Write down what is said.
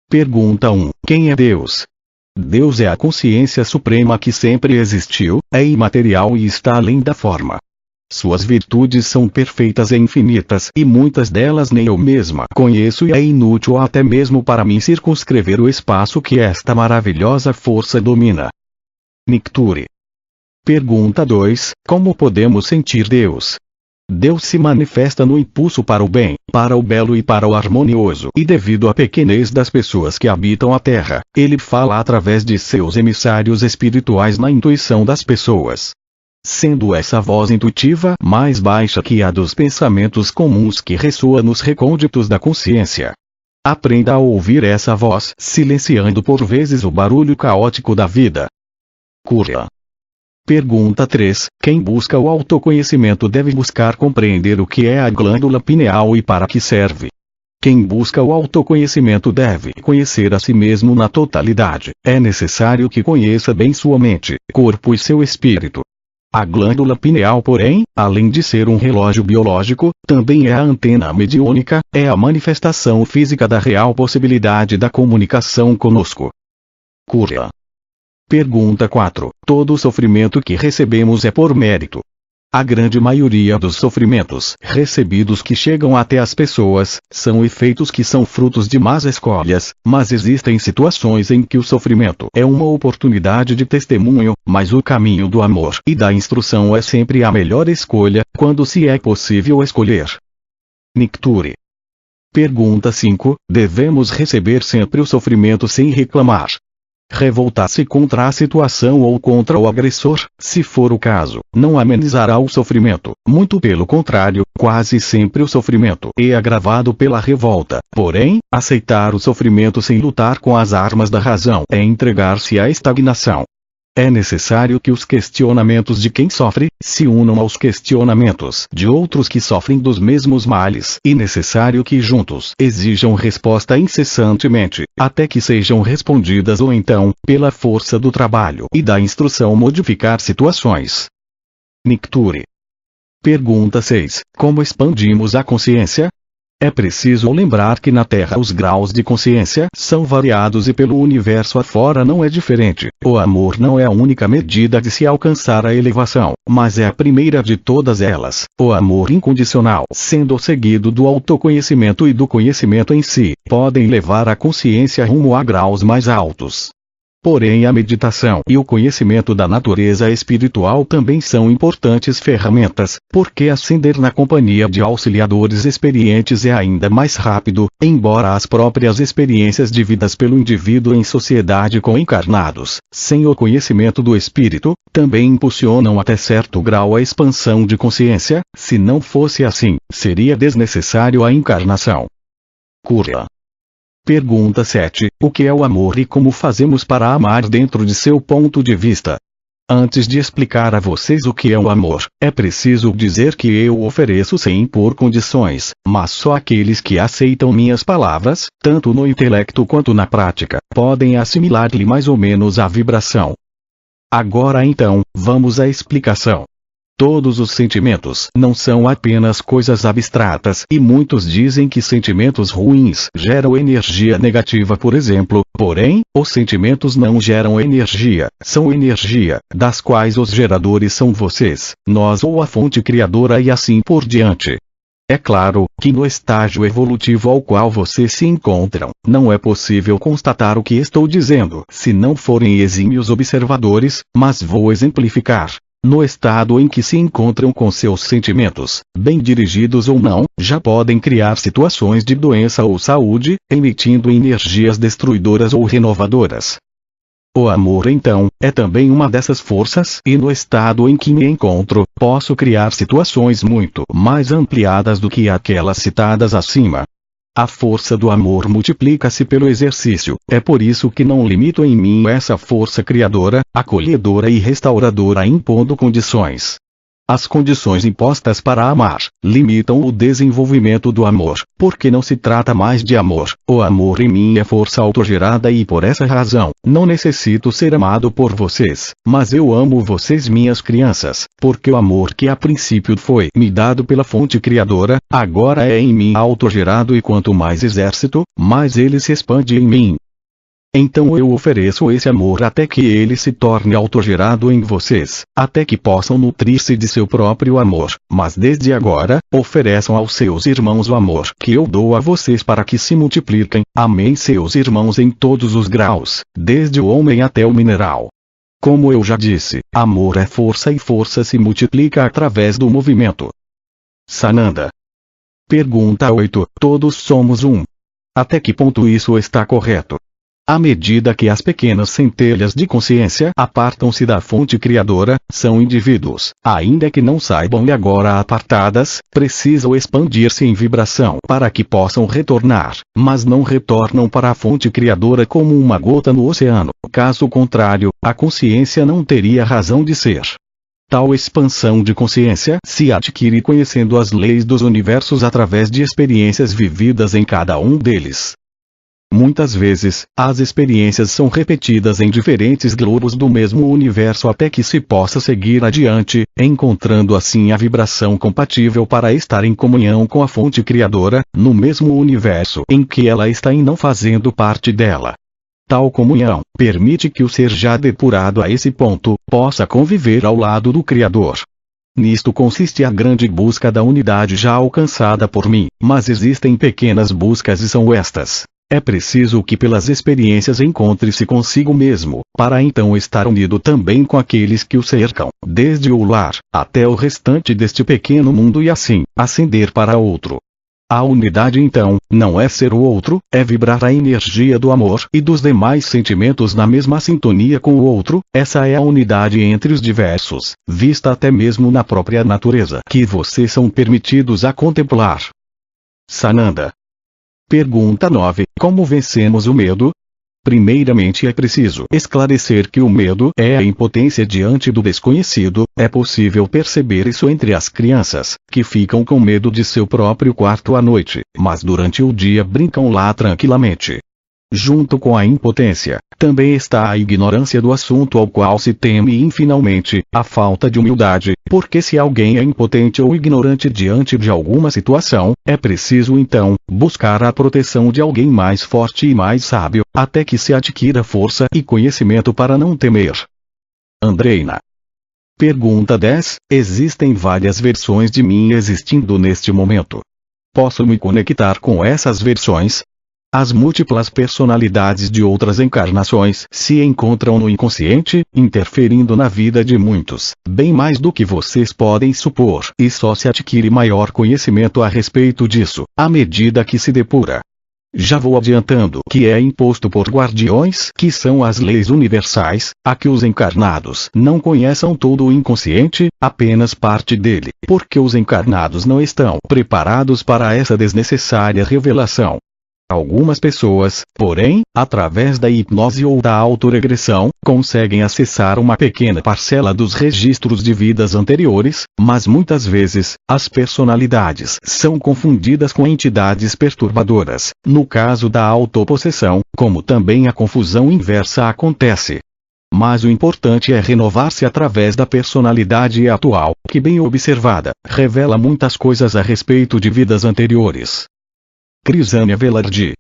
Pergunta 1. Quem é Deus? Deus é a consciência suprema que sempre existiu, é imaterial e está além da forma. Suas virtudes são perfeitas e infinitas e muitas delas nem eu mesma conheço e é inútil até mesmo para mim circunscrever o espaço que esta maravilhosa força domina. Nicture. Pergunta 2. Como podemos sentir Deus? Deus se manifesta no impulso para o bem, para o belo e para o harmonioso, e devido à pequenez das pessoas que habitam a Terra, ele fala através de seus emissários espirituais na intuição das pessoas. Sendo essa voz intuitiva mais baixa que a dos pensamentos comuns que ressoa nos recônditos da consciência. Aprenda a ouvir essa voz, silenciando por vezes o barulho caótico da vida. Cura. Pergunta 3. Quem busca o autoconhecimento deve buscar compreender o que é a glândula pineal e para que serve. Quem busca o autoconhecimento deve conhecer a si mesmo na totalidade. É necessário que conheça bem sua mente, corpo e seu espírito. A glândula pineal, porém, além de ser um relógio biológico, também é a antena mediúnica, é a manifestação física da real possibilidade da comunicação conosco. Cura. Pergunta 4. Todo sofrimento que recebemos é por mérito. A grande maioria dos sofrimentos recebidos que chegam até as pessoas, são efeitos que são frutos de más escolhas, mas existem situações em que o sofrimento é uma oportunidade de testemunho, mas o caminho do amor e da instrução é sempre a melhor escolha, quando se é possível escolher. Nicture. Pergunta 5. Devemos receber sempre o sofrimento sem reclamar. Revoltar-se contra a situação ou contra o agressor, se for o caso, não amenizará o sofrimento, muito pelo contrário, quase sempre o sofrimento é agravado pela revolta. Porém, aceitar o sofrimento sem lutar com as armas da razão é entregar-se à estagnação. É necessário que os questionamentos de quem sofre se unam aos questionamentos de outros que sofrem dos mesmos males, e necessário que juntos exijam resposta incessantemente, até que sejam respondidas ou então, pela força do trabalho e da instrução, modificar situações. Nicture. Pergunta 6. Como expandimos a consciência? É preciso lembrar que na Terra os graus de consciência são variados e pelo universo afora não é diferente. O amor não é a única medida de se alcançar a elevação, mas é a primeira de todas elas. O amor incondicional, sendo seguido do autoconhecimento e do conhecimento em si, podem levar a consciência rumo a graus mais altos. Porém, a meditação e o conhecimento da natureza espiritual também são importantes ferramentas, porque ascender na companhia de auxiliadores experientes é ainda mais rápido, embora as próprias experiências vividas pelo indivíduo em sociedade com encarnados, sem o conhecimento do espírito, também impulsionam até certo grau a expansão de consciência. Se não fosse assim, seria desnecessário a encarnação. Cura. Pergunta 7. O que é o amor e como fazemos para amar dentro de seu ponto de vista? Antes de explicar a vocês o que é o amor, é preciso dizer que eu ofereço sem impor condições, mas só aqueles que aceitam minhas palavras, tanto no intelecto quanto na prática, podem assimilar-lhe mais ou menos a vibração. Agora então, vamos à explicação. Todos os sentimentos não são apenas coisas abstratas, e muitos dizem que sentimentos ruins geram energia negativa, por exemplo. Porém, os sentimentos não geram energia, são energia, das quais os geradores são vocês, nós ou a fonte criadora e assim por diante. É claro que no estágio evolutivo ao qual vocês se encontram, não é possível constatar o que estou dizendo se não forem exímios observadores, mas vou exemplificar. No estado em que se encontram com seus sentimentos, bem dirigidos ou não, já podem criar situações de doença ou saúde, emitindo energias destruidoras ou renovadoras. O amor, então, é também uma dessas forças, e no estado em que me encontro, posso criar situações muito mais ampliadas do que aquelas citadas acima. A força do amor multiplica-se pelo exercício, é por isso que não limito em mim essa força criadora, acolhedora e restauradora impondo condições. As condições impostas para amar limitam o desenvolvimento do amor, porque não se trata mais de amor. O amor em mim é força autogerada e por essa razão, não necessito ser amado por vocês, mas eu amo vocês, minhas crianças, porque o amor que a princípio foi me dado pela fonte criadora, agora é em mim autogerado e quanto mais exército, mais ele se expande em mim. Então eu ofereço esse amor até que ele se torne autogerado em vocês, até que possam nutrir-se de seu próprio amor, mas desde agora, ofereçam aos seus irmãos o amor que eu dou a vocês para que se multipliquem. Amém. Seus irmãos em todos os graus, desde o homem até o mineral. Como eu já disse, amor é força e força se multiplica através do movimento. Sananda. Pergunta 8. Todos somos um. Até que ponto isso está correto? À medida que as pequenas centelhas de consciência apartam-se da fonte criadora, são indivíduos, ainda que não saibam e agora apartadas, precisam expandir-se em vibração para que possam retornar, mas não retornam para a fonte criadora como uma gota no oceano. Caso contrário, a consciência não teria razão de ser. Tal expansão de consciência se adquire conhecendo as leis dos universos através de experiências vividas em cada um deles. Muitas vezes, as experiências são repetidas em diferentes globos do mesmo universo até que se possa seguir adiante, encontrando assim a vibração compatível para estar em comunhão com a fonte criadora, no mesmo universo em que ela está e não fazendo parte dela. Tal comunhão permite que o ser já depurado a esse ponto, possa conviver ao lado do Criador. Nisto consiste a grande busca da unidade já alcançada por mim, mas existem pequenas buscas e são estas. É preciso que pelas experiências encontre-se consigo mesmo, para então estar unido também com aqueles que o cercam, desde o lar, até o restante deste pequeno mundo e assim, ascender para outro. A unidade então, não é ser o outro, é vibrar a energia do amor e dos demais sentimentos na mesma sintonia com o outro. Essa é a unidade entre os diversos, vista até mesmo na própria natureza que vocês são permitidos a contemplar. Sananda. Pergunta 9. Como vencemos o medo? Primeiramente é preciso esclarecer que o medo é a impotência diante do desconhecido. É possível perceber isso entre as crianças, que ficam com medo de seu próprio quarto à noite, mas durante o dia brincam lá tranquilamente. Junto com a impotência, também está a ignorância do assunto ao qual se teme e finalmente, a falta de humildade, porque se alguém é impotente ou ignorante diante de alguma situação, é preciso então, buscar a proteção de alguém mais forte e mais sábio, até que se adquira força e conhecimento para não temer. Andreina. Pergunta 10. Existem várias versões de mim existindo neste momento. Posso me conectar com essas versões? As múltiplas personalidades de outras encarnações se encontram no inconsciente, interferindo na vida de muitos, bem mais do que vocês podem supor, e só se adquire maior conhecimento a respeito disso, à medida que se depura. Já vou adiantando que é imposto por guardiões, que são as leis universais, a que os encarnados não conheçam todo o inconsciente, apenas parte dele, porque os encarnados não estão preparados para essa desnecessária revelação. Algumas pessoas, porém, através da hipnose ou da autoregressão, conseguem acessar uma pequena parcela dos registros de vidas anteriores, mas muitas vezes, as personalidades são confundidas com entidades perturbadoras, no caso da autopossessão, como também a confusão inversa acontece. Mas o importante é renovar-se através da personalidade atual, que bem observada, revela muitas coisas a respeito de vidas anteriores. Crisânia Velarde.